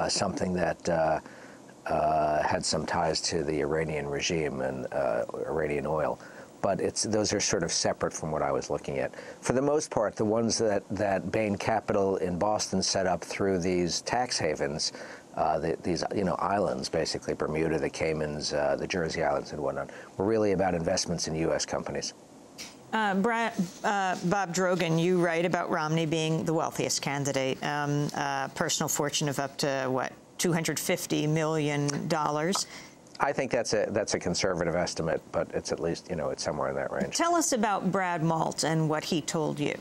something that had some ties to the Iranian regime and Iranian oil. But those are sort of separate from what I was looking at. For the most part, the ones that Bain Capital in Boston set up through these tax havens, these islands, basically Bermuda, the Caymans, the Jersey Islands, and whatnot, were really about investments in U.S. companies. Bob Drogin, you write about Romney being the wealthiest candidate, personal fortune of up to what, $250 million. I think that's a conservative estimate, but it's at least, it's somewhere in that range. Tell us about Brad Malt and what he told you.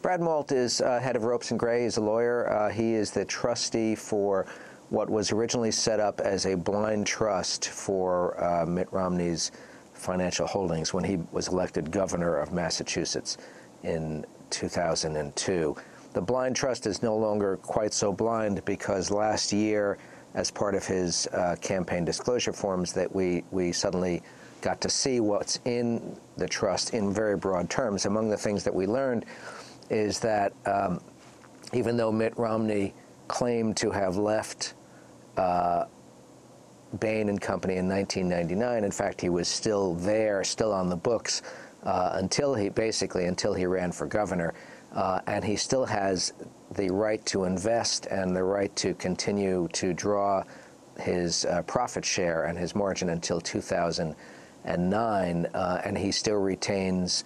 Brad Malt is head of Ropes & Gray. He's a lawyer. He is the trustee for what was originally set up as a blind trust for Mitt Romney's financial holdings when he was elected governor of Massachusetts in 2002. The blind trust is no longer quite so blind because last year, as part of his campaign disclosure forms, that we suddenly got to see what's in the trust in very broad terms. Among the things that we learned is that even though Mitt Romney claimed to have left Bain Company in 1999, in fact, he was still there, still on the books, until he ran for governor. And he still has the right to invest and the right to continue to draw his profit share and his margin until 2009, and he still retains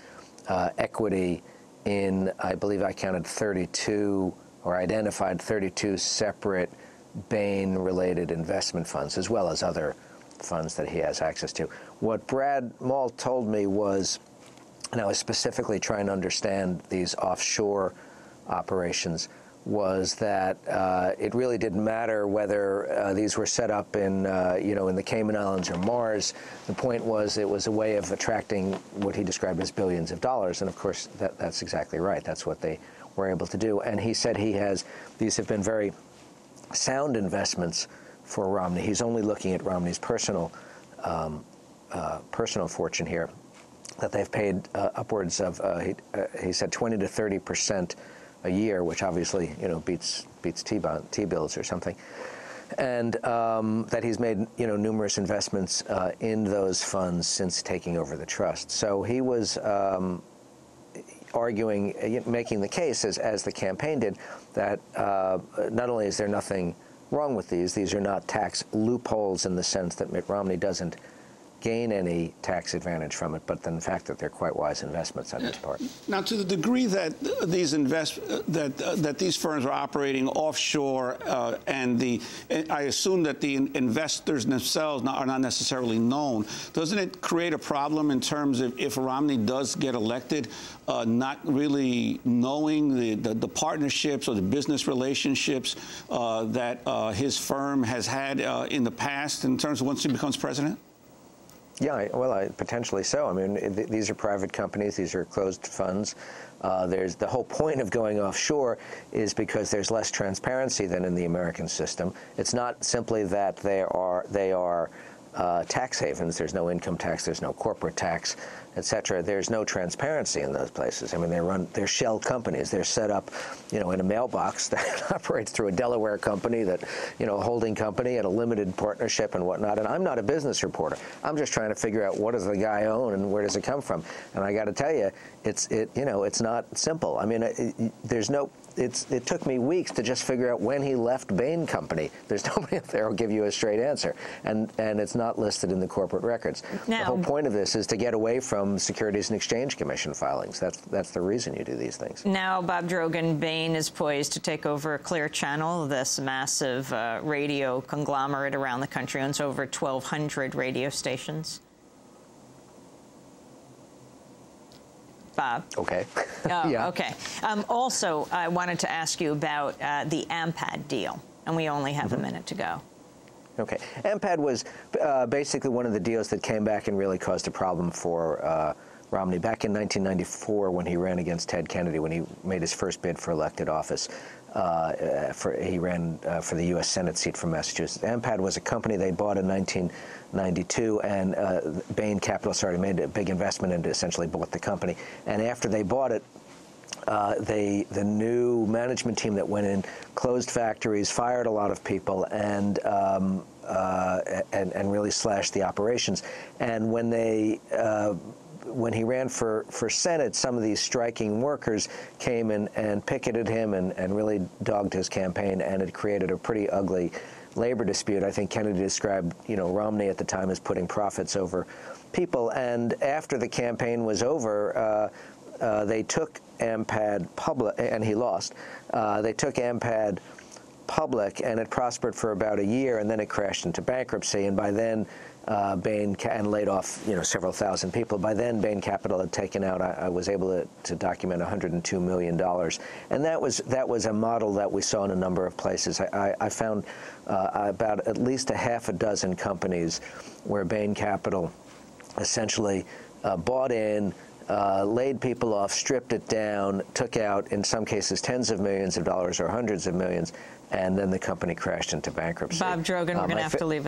equity in, I believe I counted 32, or identified 32 separate Bain-related investment funds, as well as other funds that he has access to. What Brad Malt told me was, and I was specifically trying to understand these offshore operations, was that it really didn't matter whether these were set up in, in the Cayman Islands or Mars. The point was it was a way of attracting what he described as billions of dollars, and of course that's exactly right. That's what they were able to do. And he said these have been very sound investments for Romney. He's only looking at Romney's personal fortune here, that they've paid upwards of, he said, 20 to 30% a year, which obviously, beats T-bills or something, and that he's made, numerous investments in those funds since taking over the trust. So he was arguing, making the case, as the campaign did, that not only is there nothing wrong with these are not tax loopholes in the sense that Mitt Romney doesn't gain any tax advantage from it, but then the fact that they're quite wise investments on his part. Now, to the degree that these firms are operating offshore, and I assume that the investors themselves are not necessarily known, doesn't it create a problem in terms of if Romney does get elected, not really knowing the partnerships or the business relationships that his firm has had in the past in terms of once he becomes president? Yeah, well, potentially so. I mean, these are private companies. These are closed funds. There's the whole point of going offshore is because there's less transparency than in the American system. It's not simply that they are tax havens. There's no income tax. There's no corporate tax, et cetera. There's no transparency in those places. I mean, they're shell companies. They're set up, in a mailbox that operates through a Delaware company, that, a holding company and a limited partnership and whatnot. And I'm not a business reporter. I'm just trying to figure out what does the guy own and where does it come from. And I got to tell you, it's not simple. I mean, it took me weeks to just figure out when he left Bain Company. There's nobody up there who'll give you a straight answer, and it's not listed in the corporate records. Now, the whole point of this is to get away from Securities and Exchange Commission filings. That's the reason you do these things. Now, Bob Drogin, Bain is poised to take over Clear Channel, this massive radio conglomerate around the country, owns over 1,200 radio stations. Bob. Okay. Oh, yeah. Okay. Also, I wanted to ask you about the Ampad deal, and we only have a minute to go. Okay. Ampad was basically one of the deals that came back and really caused a problem for Romney back in 1994 when he ran against Ted Kennedy, when he made his first bid for elected office. He ran for the U.S. Senate seat from Massachusetts. Ampad was a company they bought in 1992, and Bain Capital made a big investment and essentially bought the company. And after they bought it, the new management team that went in closed factories, fired a lot of people, and really slashed the operations. And when when he ran for Senate, some of these striking workers came and picketed him and really dogged his campaign, and it created a pretty ugly labor dispute. I think Kennedy described, Romney at the time as putting profits over people. And after the campaign was over, they took Ampad public, and he lost. They took Ampad public, and it prospered for about a year, and then it crashed into bankruptcy. And by then, and laid off, several thousand people. By then, Bain Capital had taken out, I was able to document $102 million. And that was a model that we saw in a number of places. I found about at least a half a dozen companies where Bain Capital essentially bought in, laid people off, stripped it down, took out, in some cases, tens of millions of dollars or hundreds of millions, and then the company crashed into bankruptcy. Bob Drogin, we're going to have to leave it.